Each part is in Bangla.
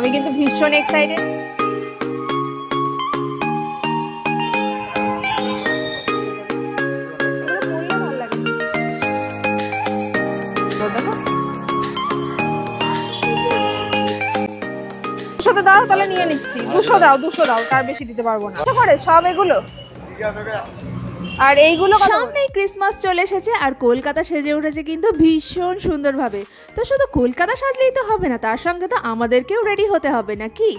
আমি কিন্তু ভীষণ এক্সাইটেড। দাও তাহলে নিয়ে নিচ্ছি। 200 দাও, 200 দাও, তার বেশি দিতে পারবো না। করে সব এগুলো আর এইগুলো সামনেই ক্রিসমাস চলে এসেছে আর কলকাতা সেজে উঠেছে কিন্তু ভীষণ সুন্দরভাবে। তো শুধু কলকাতা সাজলেই তো হবে না, তার সঙ্গে তো আমাদেরকেও রেডি হতে হবে নাকি।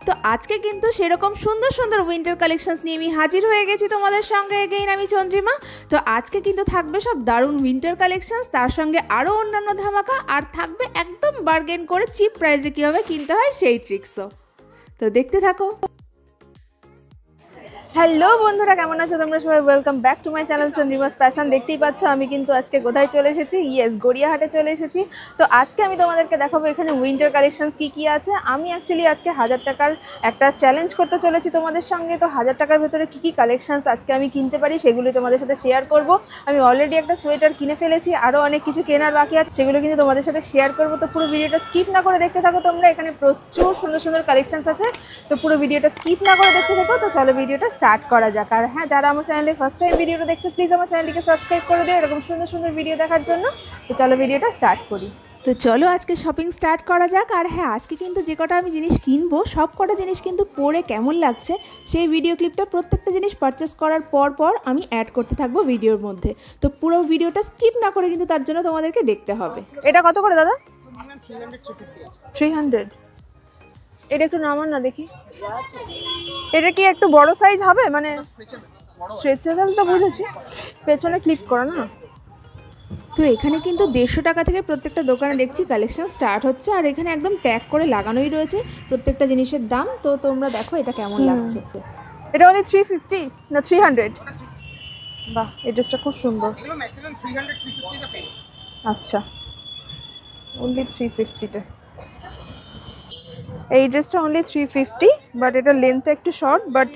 তো আজকে কিন্তু সেরকম সুন্দর সুন্দর উইন্টার কালেকশনস নিয়ে আমি হাজির হয়ে গেছি তোমাদের সঙ্গে। এগেইন আমি চন্দ্রিমা। তো আজকে কিন্তু থাকবে সব দারুণ উইন্টার কালেকশনস, তার সঙ্গে আরও অন্যান্য ধামাকা, আর থাকবে একদম বার্গেন করে চিপ প্রাইসে কীভাবে কিনতে হয় সেই ট্রিক্সও। তো দেখতে থাকো। হ্যালো বন্ধুরা, কেমন আছো তোমরা সবাই? Welcome back to my channel Chandrima's fashion. দেখতেই পাচ্ছ আমি কিন্তু আজকে কোথায় চলে এসেছি? ইয়েস, গড়িয়াহাটে চলে এসেছি। তো আজকে আমি তোমাদেরকে দেখাবো এখানে উইন্টার কালেকশনস কি আছে। আমি অ্যাকচুয়ালি আজকে 1000 টাকার একটা চ্যালেঞ্জ করতে চলেছি তোমাদের সঙ্গে। তো 1000 টাকার ভেতরে কি কালেকশনস আজকে আমি কিনতে পারি সেগুলো তোমাদের সাথে শেয়ার করব। আমি অলরেডি একটা সোয়েটার কিনে ফেলেছি, আরও অনেক কিছু কেনার বাকি আছে, সেগুলো কিন্তু তোমাদের সাথে শেয়ার করবো। তো পুরো ভিডিওটা স্কিপ না করে দেখতে থাকো তোমরা। এখানে প্রচুর সুন্দর সুন্দর কালেকশনস আছে, তো পুরো ভিডিওটা স্কিপ না করে দেখতে থাকো। তো চলো ভিডিওটা স্টার্ট করা যাক। আর হ্যাঁ, যারা আমার চ্যানেলে ফার্স্ট টাইম ভিডিওটা দেখছো প্লিজ আমার চ্যানেলটিকে সাবস্ক্রাইব করে দিও এরকম সুন্দর সুন্দর ভিডিও দেখার জন্য। তো চলো ভিডিওটা স্টার্ট করি। তো চলো আজকে শপিং স্টার্ট করা যাক। আর হ্যাঁ, আজকে কিন্তু যে কটা আমি জিনিস কিনবো সব কটা জিনিস কিন্তু পরে কেমন লাগছে সেই ভিডিও ক্লিপটা প্রত্যেকটা জিনিস পারচেস করার পর আমি অ্যাড করতে থাকবো ভিডিওর মধ্যে। তো পুরো ভিডিওটা স্কিপ না করে কিন্তু তার জন্য তোমাদেরকে দেখতে হবে। এটা কত করে দাদা? 300। এটা একটু নামান না দেখি। এটা কি একটু বড় সাইজ হবে? মানে স্ট্রেচেবল তো বুঝেছি, পেছনে ক্লিপ করা না। তো এখানে কিন্তু 150 টাকা থেকে প্রত্যেকটা দোকানে দেখছি কালেকশন স্টার্ট হচ্ছে, আর এখানে একদম ট্যাগ করে লাগানোই রয়েছে প্রত্যেকটা জিনিসের দাম। তো তোমরা দেখো এটা কেমন লাগছে। এটা অনলি 350 না 300? বাহ, এই ড্রেসটা খুব সুন্দর। আচ্ছা, অনলি 350-তে এই ড্রেসটা অনলি 350, বাট এটা লেন্থটা একটু শর্ট, বাট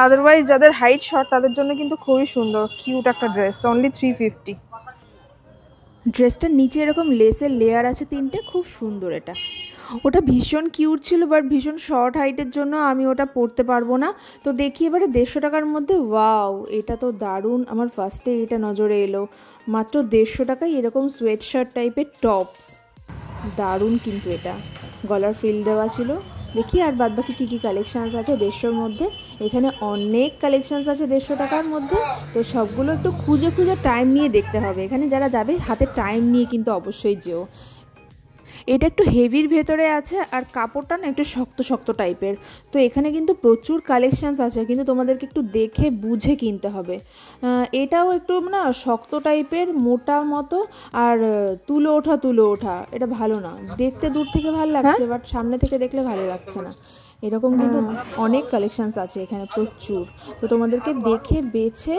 আদারওয়াইজ যাদের হাইট শর্ট তাদের জন্য কিন্তু খুবই সুন্দর কিউট একটা ড্রেস। অনলি 350। ড্রেসটার নিচে এরকম লেসের লেয়ার আছে 3টে, খুব সুন্দর। এটা ওটা ভীষণ কিউট ছিল, বাট ভীষণ শর্ট হাইটের জন্য আমি ওটা পরতে পারবো না। তো দেখি এবারে 150 টাকার মধ্যে। ওয়াও, এটা তো দারুণ। আমার ফার্স্টে এটা নজরে এলো। মাত্র 150 টাকায় এরকম সোয়েট শার্ট টাইপের টপস, দারুণ কিন্তু। এটা গলার ফ্রিল দেওয়া ছিল। দেখি আর বাদবাকি কী কালেকশানস আছে 150-র মধ্যে। এখানে অনেক কালেকশানস আছে 150 টাকার মধ্যে। তো সবগুলো একটু খুঁজে টাইম নিয়ে দেখতে হবে। এখানে যারা যাবে হাতে টাইম নিয়ে কিন্তু অবশ্যই যেও। এটা একটু হেভির ভেতরে আছে, আর কাপড়টা না একটু শক্ত টাইপের। তো এখানে কিন্তু প্রচুর কালেকশানস আছে, কিন্তু তোমাদেরকে একটু দেখে বুঝে কিনতে হবে। এটাও একটু না শক্ত টাইপের, মোটা মতো, আর তুলো ওঠা। এটা ভালো না দেখতে, দূর থেকে ভালো লাগছে, বাট সামনে থেকে দেখলে ভালো লাগছে না। এরকম কিন্তু অনেক কালেকশানস আছে এখানে প্রচুর। তো তোমাদেরকে দেখে বেছে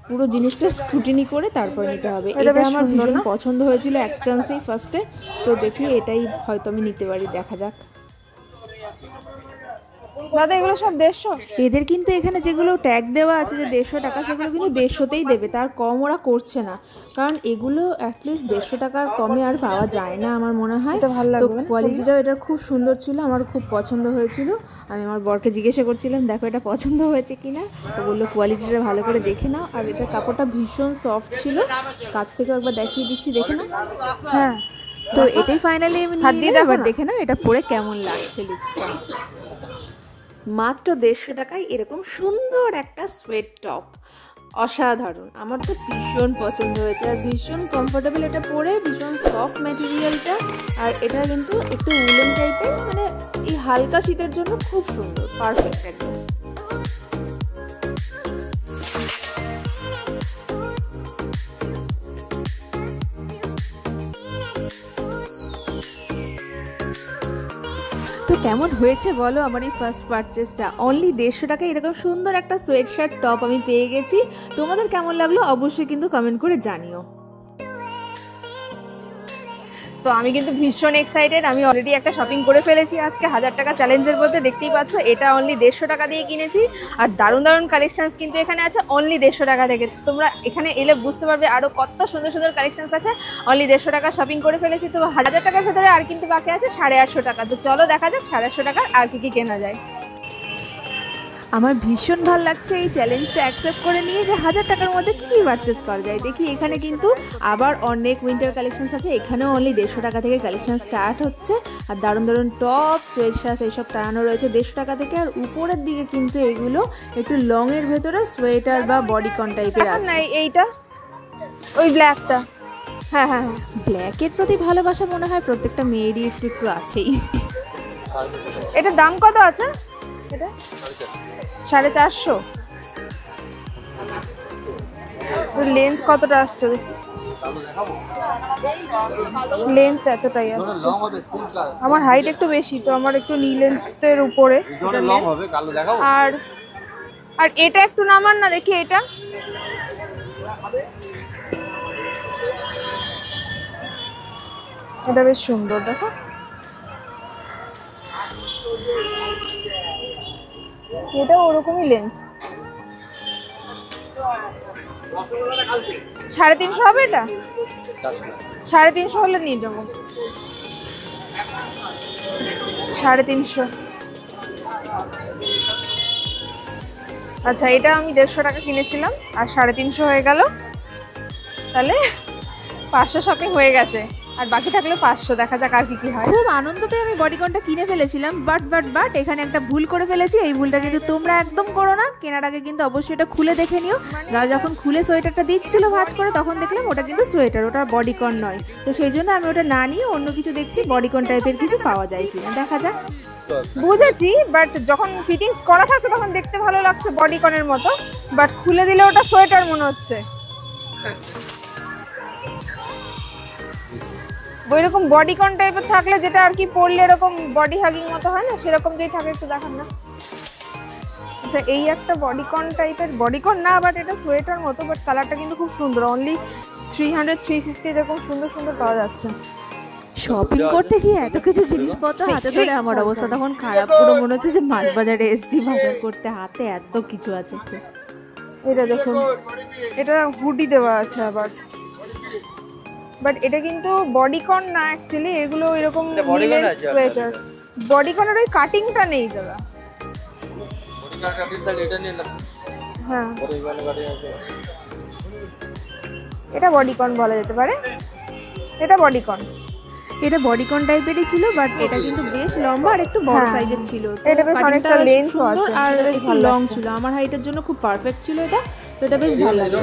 পুরো জিনিসটা স্ক্রুটিনি করে তারপরে নিতে হবে। এটা আমার ভীষণ পছন্দ হয়েছিল এক চান্সেই ফার্স্টে। তো দেখি এটাই হয়তো আমি নিতে পারি, দেখা যাক। দাদা এগুলো সব 150? এদের কিন্তু এখানে যেগুলো ট্যাগ দেওয়া আছে যে 150 টাকা, সেগুলো কিন্তু 150তেই দেবে, তার কম ওরা করছে না। কারণ এগুলো অ্যাটলিস্ট 150 টাকার কমে আর পাওয়া যায় না আমার মনে হয়। তো কোয়ালিটিটাও এটার খুব সুন্দর ছিল, আমার খুব পছন্দ হয়েছিল। আমি আমার বরকে জিজ্ঞাসা করছিলাম দেখো এটা পছন্দ হয়েছে কিনা, তো বললো কোয়ালিটিটা ভালো করে দেখে নাও। আর এটার কাপড়টা ভীষণ সফট ছিল, কাছ থেকেও একবার দেখিয়ে দিচ্ছি, দেখে নাও। হ্যাঁ, তো এটাই ফাইনালি আমি নিয়ে নিলাম। এবার দেখে নাও এটা পরে কেমন লাগছে লুকসটা। মাত্র 150 টাকায় এরকম সুন্দর একটা সোয়েট টপ, অসাধারণ। আমার তো ভীষণ পছন্দ হয়েছে, আর ভীষণ কমফোর্টেবল এটা পরে, ভীষণ সফট ম্যাটেরিয়ালটা। আর এটা কিন্তু একটু উলেন টাইপের, মানে এই হালকা শীতের জন্য খুব সুন্দর, পারফেক্ট একদম। তো কেমন হয়েছে বলো আমার এই ফার্স্ট পারচেসটা? অনলি 150 টাকায় এরকম সুন্দর একটা সোয়েট শার্ট টপ আমি পেয়ে গেছি। তোমাদের কেমন লাগলো অবশ্যই কিন্তু কমেন্ট করে জানিও। তো আমি কিন্তু ভীষণ এক্সাইটেড। আমি অলরেডি একটা শপিং করে ফেলেছি আজকে 1000 টাকা চ্যালেঞ্জের মধ্যে। দেখতেই পাচ্ছ এটা অনলি 150 টাকা দিয়ে কিনেছি। আর দারুণ দারুণ কালেকশনস কিন্তু এখানে আছে অনলি 150 টাকা থেকে। তোমরা এখানে এলে বুঝতে পারবে আরো কত সুন্দর সুন্দর কালেকশনস আছে। অনলি 150 টাকা শপিং করে ফেলেছি। তো 1000 টাকার ভেতরে আর কিন্তু বাকি আছে 850 টাকা। তো চলো দেখা যাক 850 টাকার আর কি কি কেনা যায়। আমার ভীষণ ভালো লাগছে এই চ্যালেঞ্জটা অ্যাকসেপ্ট করে নিয়ে যে 1000 টাকার মধ্যে কী কী পারচেস করা যায়। দেখি এখানে কিন্তু আবার অনেক উইন্টার কালেকশনস আছে। এখানেও অনলি 150 টাকা থেকে কালেকশন স্টার্ট হচ্ছে। আর দারুণ দারুণ টপ সোয়েটশার্টস এইসব টানানো রয়েছে 150 টাকা থেকে। আর উপরের দিকে কিন্তু এগুলো একটু লংয়ের ভেতরে সোয়েটার বা বডিকন টাইপের আছে। না এইটা ওই ব্ল্যাকটা, হ্যাঁ হ্যাঁ হ্যাঁ, ব্ল্যাকের প্রতি ভালোবাসা মনে হয় প্রত্যেকটা মেয়েরই একটু একটু আছেই। এটার দাম কত আছে? এটা 450। লেন্থ কতটা আসছে? লেন্থ এতটাই আসছে। আমার হাইট একটু বেশি, তো আমার একটু নি লেন্থের উপরে। আর আর এটা একটু নামান না দেখি। এটা এটা বেশ সুন্দর, দেখো। এটা ওরকমই লেন্থ। 350 হবে এটা? 350 হলে নিয়ে যাবো। 350। আচ্ছা, এটা আমি 150 টাকা কিনেছিলাম আর 350 হয়ে গেল। তাহলে 500 শপিং হয়ে গেছে। আর বাকি থাকলে 500। দেখা যাক আর কি কি হয়। খুব আনন্দ পেয়ে আমি বডিকনটা কিনে ফেলেছিলাম। বাট এখানে একটা ভুল করে ফেলেছি। এই ভুলটা কিন্তু তোমরা একদম করো না। কেনার আগে কিন্তু অবশ্যই এটা খুলে দেখে নিও। যখন খুলে সোয়েটারটা দিচ্ছিল ভাঁজ করে, তখন দেখলাম ওটা কিন্তু সোয়েটার, ওটা বডিকন নয়। তো সেই জন্য আমি ওটা না নিয়ে অন্য কিছু দেখছি বডিকন টাইপের কিছু পাওয়া যায় কিনা, দেখা যাক। বুঝেছি, বাট যখন ফিটিংস করা থাকছে তখন দেখতে ভালো লাগছে বডিকনের মতো, বাট খুলে দিলে ওটা সোয়েটার মনে হচ্ছে। ওইরকম বডিকন টাইপের থাকলে, যেটা আর কি পরলে এরকম বডি হাগিং মতো হয় না, সেরকম যদি থাকে একটু দেখান না। আচ্ছা, এই একটা বডিকন টাইপের, বডিকন না বাট এটা সোয়েটার মতো, বাট কালারটা কিন্তু খুব সুন্দর। অনলি 300 350 এরকম সুন্দর সুন্দর পাওয়া যাচ্ছে। শপিং করতে গিয়ে এত কিছু জিনিসপত্র হাতে ধরে আমার অবস্থা তখন খারাপ। পুরো মনে হচ্ছে যে মাছ বাজারে এসেছি বাজার করতে, হাতে এত কিছু আছে। এটা দেখুন, এটা হুডি দেওয়া আছে আবার, বাট এটা কিন্তু বডিকন না অ্যাকচুয়ালি। এগুলো এরকম সোয়েটার। বডিকনের ওই কাটিংটা নেই দাদা। হ্যাঁ, এটা বডিকন বলা যেতে পারে। এটা বডিকন, এটা বডিকন টাইপেরই ছিল, বাট এটা কিন্তু বেশ লম্বা আর একটু বড় সাইজের ছিল। এটা বেশ অনেকটা লেন্থ আছে আর একটু লং ছিল। আমার হাইটের জন্য খুব পারফেক্ট ছিল এটা। তো এটা বেশ ভালো লাগে।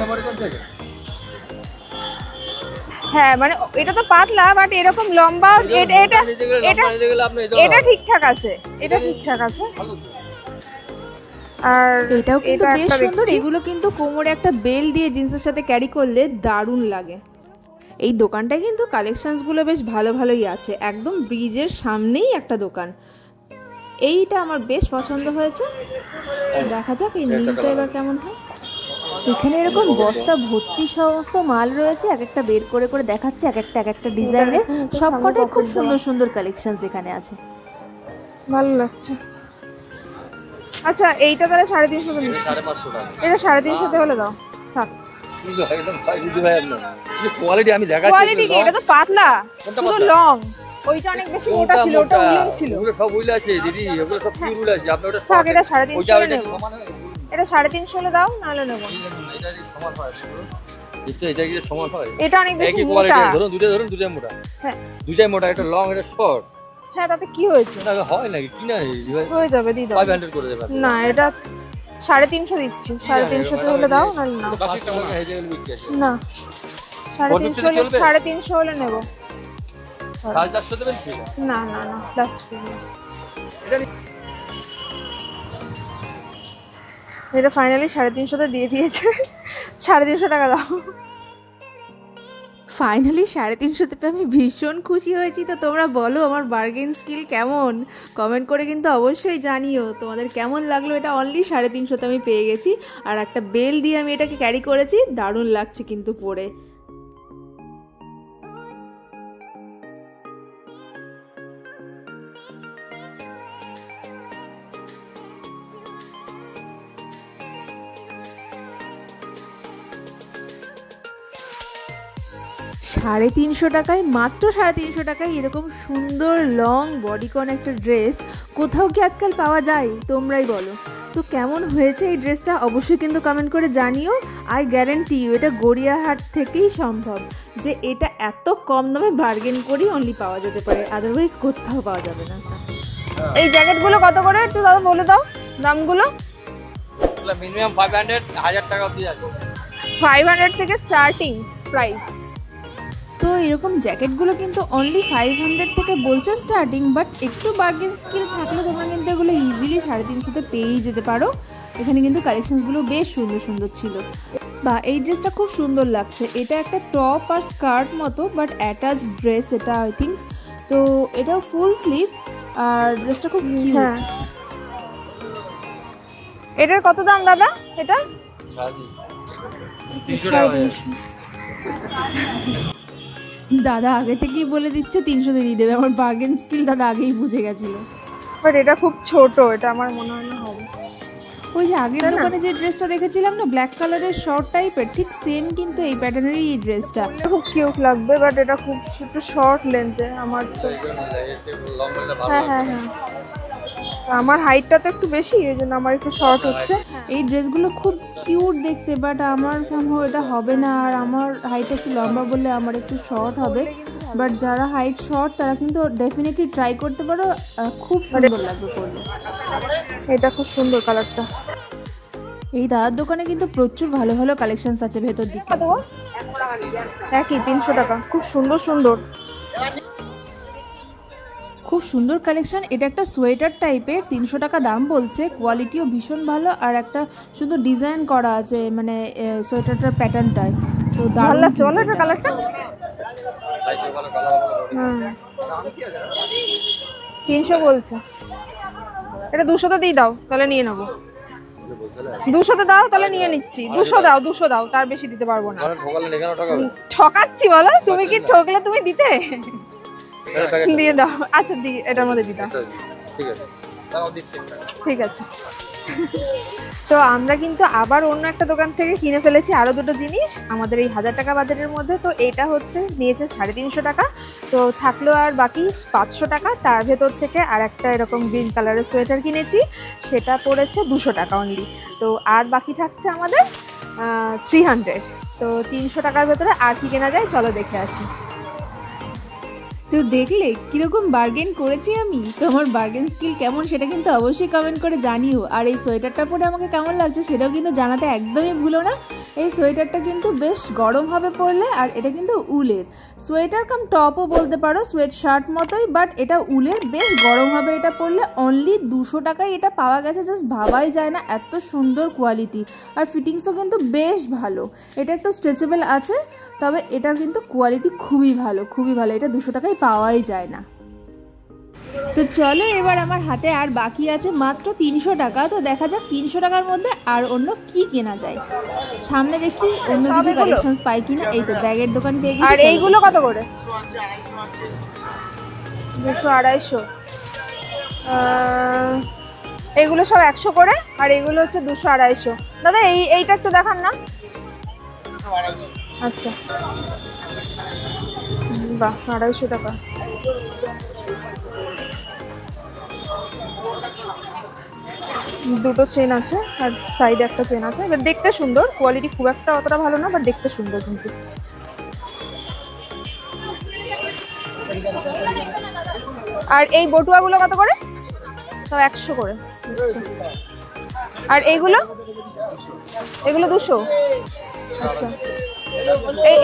হ্যাঁ, মানে এটা তো পাতলা বাট এরকম লম্বা। এটা এটা এটা ঠিকঠাক আছে, এটা ঠিকঠাক আছে। আর এটাও কিন্তু বেশ সুন্দর। এগুলো কিন্তু কোমরে একটা বেল দিয়ে জিন্সের সাথে ক্যারি করলে দারুণ লাগে। এই দোকানটায় কিন্তু কালেকশনসগুলো বেশ ভালো ভালোই আছে। একদম ব্রিজের সামনেই একটা দোকান। এইটা আমার বেশ পছন্দ হয়েছে। দেখা যাক এই নীলটা এবার কেমন হয়। এখানে এরকম বস্তা ভর্তি সমস্ত মাল রয়েছে, এক একটা বের করে করে দেখাচ্ছে, এক একটা ডিজাইনের। সবকটাই খুব সুন্দর সুন্দর কালেকশনস এখানে আছে। ভালো লাগছে। আচ্ছা, এইটা তাহলে 350 টাকা। এটা 350 হলে দাও। থাক। কোয়ালিটি কি? এটা তো পাতলা, পুরো লং। ওইটা অনেক বেশি মোটা ছিল, ওটা উইল ছিল। ওগুলো সব উইল আছে দিদি, ওগুলো সব পিওর উইল আছে। আপনি ওটা থাক, এটা 350 নেব। এটা 350 হলে দাও, নাহলে নেব। এটা কি সমান হয়? এটা কি সমান হয়? এটা অনেক বেশি একই মোটা। কোয়ালিটি। ধরুন দুটোই মোটা। হ্যাঁ, দুটোই মোটা, একটা লং, একটা শর্ট। হ্যাঁ, তাতে কি হয়েছে? না হয় নাকি কি না? হয়ে যাবে, দি দাও। 500 করে দেব। না, এটা 350 দিচ্ছি। 350 তে হলে দাও, নাহলে নাও। 5 টাকা হয়ে যাবে বিক্রি আছে। না, 350 হলে নেব। 450 দেবেন কি? না না না, প্লাস্টিক। এটা ফাইনালি 350 তে দিয়ে দিয়েছে। 350 টাকা দাও। ফাইনালি 350 তে আমি ভীষণ খুশি হয়েছি। তো তোমরা বলো আমার বার্গেন স্কিল কেমন, কমেন্ট করে কিন্তু অবশ্যই জানিও তোমাদের কেমন লাগলো। এটা অনলি 350 তে আমি পেয়ে গেছি। আর একটা বেল দিয়ে আমি এটাকে ক্যারি করেছি, দারুণ লাগছে কিন্তু পরে। 350 টাকায়, মাত্র 350 টাকায় এরকম সুন্দর লং বডিকন একটা ড্রেস কোথাও কি আজকাল পাওয়া যায়? তোমরাই বলো। তো কেমন হয়েছে এই ড্রেসটা অবশ্যই কিন্তু কমেন্ট করে জানিও। আই গ্যারেন্টি ইউ এটা গড়িয়াহাট থেকেই সম্ভব যে এটা এত কম দামে বার্গেন করেই অনলি পাওয়া যেতে পারে, আদারওয়াইজ কোথাও পাওয়া যাবে না। এই জ্যাকেটগুলো কত করে একটু দাদা বলে দাও দামগুলো। মিনিমাম 500 1000 টাকা অবধি আছে। 500 থেকে স্টার্টিং প্রাইস। তো এরকম জ্যাকেটগুলো কিন্তু অনলি 500 থেকে বলছে স্টার্টিং, বাট একটু বার্গেন স্কিল থাকলে তোমরা কিন্তু এগুলো ইজিলি 350-তে পেয়েই যেতে পারো। এখানে কিন্তু কালেকশনসগুলো বেশ সুন্দর সুন্দর ছিল। বা এই ড্রেসটা খুব সুন্দর লাগছে, এটা একটা টপ আর স্কার্ট মতো বাট অ্যাটাচ ড্রেস এটা আই থিঙ্ক। তো এটাও ফুল স্লিভ আর ড্রেসটা খুব কিউট। হ্যাঁ, এটার কত দাম দাদা? এটা 300 টাকা হয়ে যাবে। দাদা আগে থেকেই বলে দিচ্ছে 300-তে দিয়ে দেবে, আমার বার্গেন স্কিল দাদা আগেই বুঝে গেছিল। বাট এটা খুব ছোট, এটা আমার মনে হয় না হবে। ওই যে আগের দোকানে যে ড্রেসটা দেখেছিলাম না ব্ল্যাক কালারের শর্ট টাইপের, ঠিক সেম কিন্তু এই প্যাটার্নেরই এই ড্রেসটা। খুব কিউট লাগবে বাট এটা খুব একটু শর্ট লেন্থে আমার তো। হ্যাঁ হ্যাঁ হ্যাঁ, আমার হাইটটা তো একটু বেশি, এই জন্য আমার একটু শর্ট হচ্ছে। এই ড্রেসগুলো খুব কিউট দেখতে, বাট আমার সম্ভব এটা হবে না, আর আমার হাইট একটু লম্বা বললে আমার একটু শর্ট হবে। বাট যারা হাইট শর্ট তারা কিন্তু ডেফিনেটলি ট্রাই করতে পারো, খুব সুন্দর লাগবে পরলে। এটা খুব সুন্দর কালারটা। এই দাদার দোকানে কিন্তু প্রচুর ভালো ভালো কালেকশনস আছে ভেতর দিকে। একই 300 টাকা, খুব সুন্দর সুন্দর খুব সুন্দর কালেকশন। এটা একটা সোয়েটার টাইপের, 300 টাকা দাম বলছে, কোয়ালিটিও ভীষণ ভালো আর একটা সুন্দর ডিজাইন করা আছে মানে সোয়েটারটার প্যাটার্নটায়। তো ভালো লাগছে বলো এটা কালারটা। হ্যাঁ 300 বলছে, এটা 200-তে দিয়ে দাও তাহলে নিয়ে নেবো। 200-তে দাও তাহলে নিয়ে নিচ্ছি। 200 দাও, 200 দাও, তার বেশি দিতে পারবো না। ঠকাচ্ছি বলো? তুমি কি ঠকলে তুমি দিতে? দিয়ে দাও। আচ্ছা দি, এটার মধ্যে দিয়ে দাও। ঠিক আছে, ঠিক আছে। তো আমরা কিন্তু আবার অন্য একটা দোকান থেকে কিনে ফেলেছি আরো দুটো জিনিস আমাদের এই 1000 টাকা বাজেটের মধ্যে। তো এটা হচ্ছে নিয়েছে 350 টাকা, তো থাকলো আর বাকি 500 টাকা। তার ভেতর থেকে আর একটা এরকম গ্রিন কালারের সোয়েটার কিনেছি, সেটা পড়েছে 200 টাকা অনলি। তো আর বাকি থাকছে আমাদের 300। তো 300 টাকার ভেতরে আর কি কেনা যায় চলো দেখে আসি। তো দেখলে কিরকম বার্গেন করেছি আমি। তো আমার বার্গেন স্কিল কেমন সেটা কিন্তু অবশ্যই কমেন্ট করে জানিও। আর এই সোয়েটারটা পরে আমাকে কেমন লাগছে সেটাও কিন্তু জানাতে একদমই ভুলো না। এই সোয়েটারটা কিন্তু বেশ গরম হবে পরলে, আর এটা কিন্তু উলের সোয়েটার কাম টপও বলতে পারো, সোয়েট শার্ট মতোই, বাট এটা উলের, বেশ গরম হবে এটা পরলে। অনলি 200 টাকায় এটা পাওয়া গেছে, জাস্ট ভাবাই যায় না এত সুন্দর কোয়ালিটি। আর ফিটিংসও কিন্তু বেশ ভালো, এটা একটু স্ট্রেচেবল আছে, তবে এটার কিন্তু কোয়ালিটি খুবই ভালো, খুবই ভালো। এটা 200 টাকায় পাওয়াই যায় না। তো চলো এবার আমার হাতে আর বাকি আছে মাত্র 300 টাকা। তো দেখা যাক 300 টাকার মধ্যে আর অন্য কি কেনা যায়। সামনে দেখি অন্য কিছু কালেকশনস পাই কিনা। এই তো ব্যাগের দোকান পেয়ে গেছি। আর এইগুলো কত করে? 200 250। এইগুলো সব 100 করে, আর এইগুলো হচ্ছে 200 250। দাদা এইটা একটু দেখান না। আচ্ছা বাহ, 250 টাকা। দুটো চেন আছে আর সাইডে একটা চেন আছে। এবার দেখতে সুন্দর, কোয়ালিটি খুব একটা অতটা ভালো না, বাট দেখতে সুন্দর কিন্তু। আর এই বটুয়াগুলো কত করে? সব 100 করে। আর এইগুলো? এগুলো 200। আচ্ছা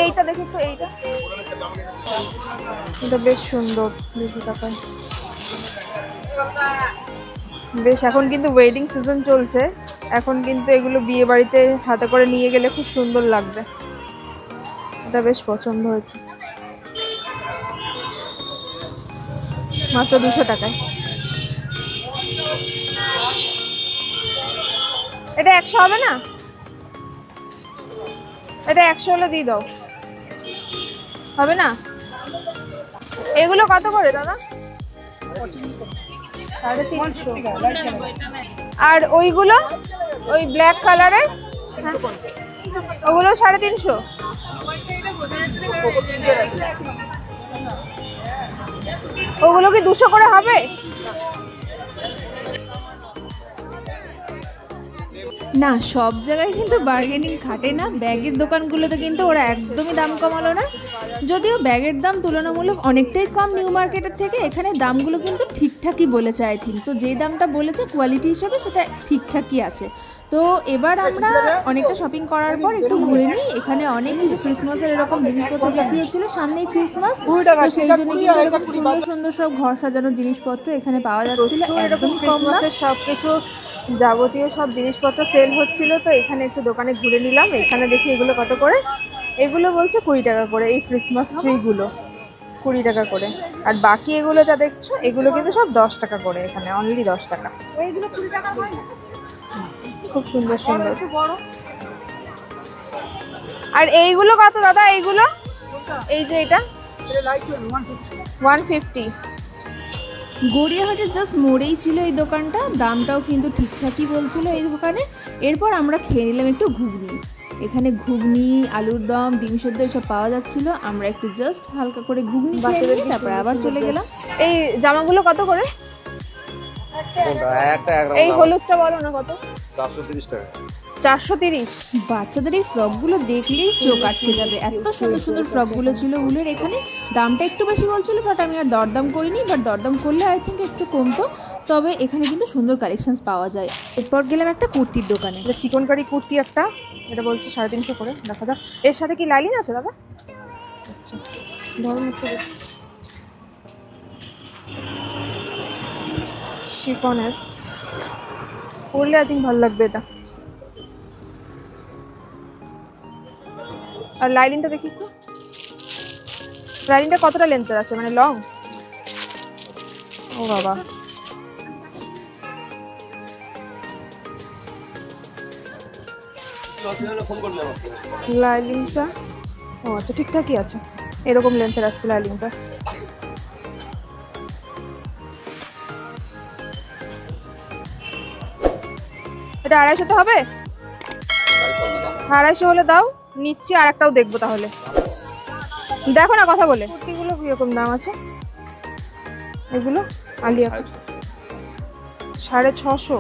এইটা দেখি তো, এইটা এটা বেশ সুন্দর, 200 টাকায় বেশ। এখন কিন্তু ওয়েডিং সিজন চলছে, এখন কিন্তু এগুলো বিয়ে বাড়িতে হাতে করে নিয়ে গেলে খুব সুন্দর লাগবে। এটা বেশ পছন্দ হয়েছে, মাত্র 200 টাকায়। এটা 100 হবে না? এটা 100 হলে দিয়ে দাও, হবে না? এগুলো কত করে দাদা? 350। আর ওইগুলো ওই ব্ল্যাক কালারের, ওগুলো 350। ওগুলো কি 200 করে হবে? না, সব জায়গায় কিন্তু বার্গেনিং খাটে না। ব্যাগের দোকানগুলোতে কিন্তু ওরা একদমই দাম কমালো না, যদিও ব্যাগের দাম তুলনামূলক অনেকটাই কম নিউ মার্কেটের থেকে। এখানে দামগুলো কিন্তু ঠিকঠাকই বলেছে আই থিঙ্ক। তো যেই দামটা বলেছে কোয়ালিটি হিসাবে সেটা ঠিকঠাকই আছে। তো এবার আমরা অনেকটা শপিং করার পর একটু ঘুরে নিই। এখানে অনেক কিছু ক্রিসমাসের এরকম জিনিসপত্র বিক্রি হচ্ছিল, সামনেই ক্রিসমাস, তো সেই জন্য কিন্তু এরকম সুন্দর সুন্দর সব ঘর সাজানোর জিনিসপত্র এখানে পাওয়া যাচ্ছিল একদম কম দাম। সবকিছু যাবতীয় সব জিনিসপত্র সেল হচ্ছিল। তো এখানে একটু দোকানে ঘুরে নিলাম। এখানে দেখি এগুলো কত করে। এগুলো বলছে 20 টাকা করে, এই ক্রিসমাস ট্রিগুলো 20 টাকা করে। আর বাকি এগুলো যা দেখছো এগুলো কিন্তু সব 10 টাকা করে, এখানে অনলি 10 টাকা। খুব সুন্দর সুন্দর। আর এইগুলো কত দাদা? এইগুলো এই যে এটা 150। গড়িয়াহাটের জাস্ট মোড়েই ছিল এই দোকানটা, দামটাও কিন্তু ঠিকঠাকই বলছিল এই দোকানে। এরপর আমরা খেয়ে নিলাম একটু ঘুগনি। এখানে ঘুগনি, আলুর দম, ডিম সেদ্ধ এসব পাওয়া যাচ্ছিল। আমরা একটু জাস্ট হালকা করে ঘুগনি খেয়ে নিয়ে তারপর আবার চলে গেলাম। এই জামাগুলো কত করে? এই হলুদটা বলো না কত? 430 টাকা। 430। বাচ্চাদের এই ফ্রকগুলো দেখলেই চোখ আটকে যাবে, এত সুন্দর সুন্দর ফ্রকগুলো ছিল উলের। এখানে দামটা একটু বেশি বলছিল, বাট আমি আর দরদাম করিনি, বাট দরদাম করলে আই থিঙ্ক একটু কমতো। তবে এখানে কিন্তু সুন্দর কালেকশনস পাওয়া যায়। এরপর গেলাম একটা কুর্তির দোকানে। এটা চিকনকারি কুর্তি একটা, এটা বলছে 350 করে। দেখা যাক এর সাথে কি লাইলিন আছে দাদা? আচ্ছা ধরুন একটু শিফনের পরলে আই থিঙ্ক ভালো লাগবে এটা। আর লাইলিনটা দেখি একটু, লাইলিনটা কতটা লেন্থের আছে, মানে লং? ও বাবা, লাইলিনটা ও আচ্ছা ঠিকঠাকই আছে, এরকম লেন্থের আসছে লাইলিনটা। এটা 250 হবে? 250 হলে দাও, নিচ্ছি। আর একটাও দেখবো তাহলে, দেখো না কথা বলে। কুর্তিগুলো কিরকম দাম আছে? এগুলো আলিয়া কাট 650।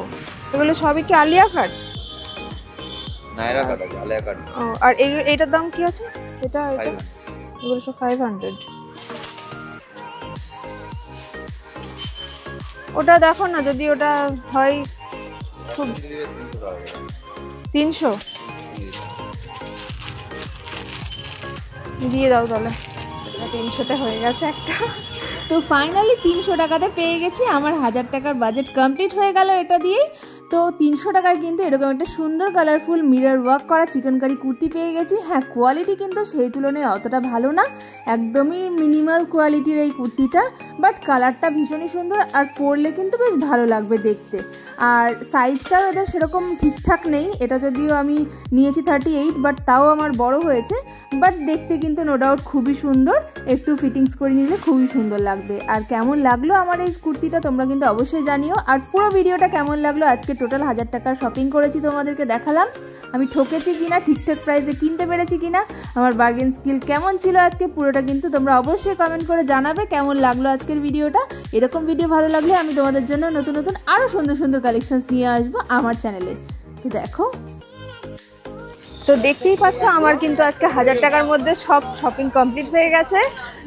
এগুলো সবই কি আলিয়া কাট? নাইরা কাট আছে, আলিয়া কাট। ও, আর এইটার দাম কি আছে? এটা এগুলো সব 500। ওটা দেখো না, যদি ওটা হয় খুব 300 দিয়ে দাও তাহলে। 300তে হয়ে গেছে একটা। তো ফাইনালি 300 টাকাতে পেয়ে গেছি। আমার 1000 টাকার বাজেট কমপ্লিট হয়ে গেল এটা দিয়েই। তো 300 টাকায় কিন্তু এরকম একটা সুন্দর কালারফুল মিরর ওয়ার্ক করা চিকেনকারি কুর্তি পেয়ে গেছি। হ্যাঁ, কোয়ালিটি কিন্তু সেই তুলনায় অতটা ভালো না, একদমই মিনিমাল কোয়ালিটির এই কুর্তিটা, বাট কালারটা ভীষণই সুন্দর আর পরলে কিন্তু বেশ ভালো লাগবে দেখতে। আর সাইজটাও এদের সেরকম ঠিকঠাক নেই। এটা যদিও আমি নিয়েছি 38, বাট তাও আমার বড় হয়েছে। বাট দেখতে কিন্তু নো ডাউট খুবই সুন্দর, একটু ফিটিংস করে নিলে খুবই সুন্দর লাগবে। আর কেমন লাগলো আমার এই কুর্তিটা তোমরা কিন্তু অবশ্যই জানিও। আর পুরো ভিডিওটা কেমন লাগলো, আজকে টোটাল 1000 টাকার শপিং করেছি, তোমাদেরকে দেখালাম আমি ঠকেছি কিনা, ঠিকঠাক প্রাইসে কিনতে পেরেছি কিনা, আমার বার্গেন স্কিল কেমন ছিল আজকে, পুরোটা কিন্তু তোমরা অবশ্যই কমেন্ট করে জানাবে কেমন লাগলো আজকের ভিডিওটা। এরকম ভিডিও ভালো লাগলে আমি তোমাদের জন্য নতুন নতুন আরও সুন্দর সুন্দর কালেকশনস নিয়ে আসবো আমার চ্যানেলে। তো দেখো, তো দেখতেই পাচ্ছ আমার কিন্তু আজকে 1000 টাকার মধ্যে সব শপিং কমপ্লিট হয়ে গেছে।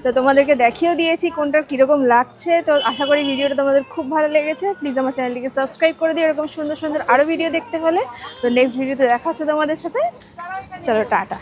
তো তোমাদেরকে দেখিয়েও দিয়েছি কোনটা কীরকম লাগছে। তো আশা করি ভিডিওটা তোমাদের খুব ভালো লেগেছে। প্লিজ আমার চ্যানেলটিকে সাবস্ক্রাইব করে দিও এরকম সুন্দর সুন্দর আরও ভিডিও দেখতে হলে। তো নেক্সট ভিডিওতে দেখা হচ্ছে তোমাদের সাথে। চলো টাটা।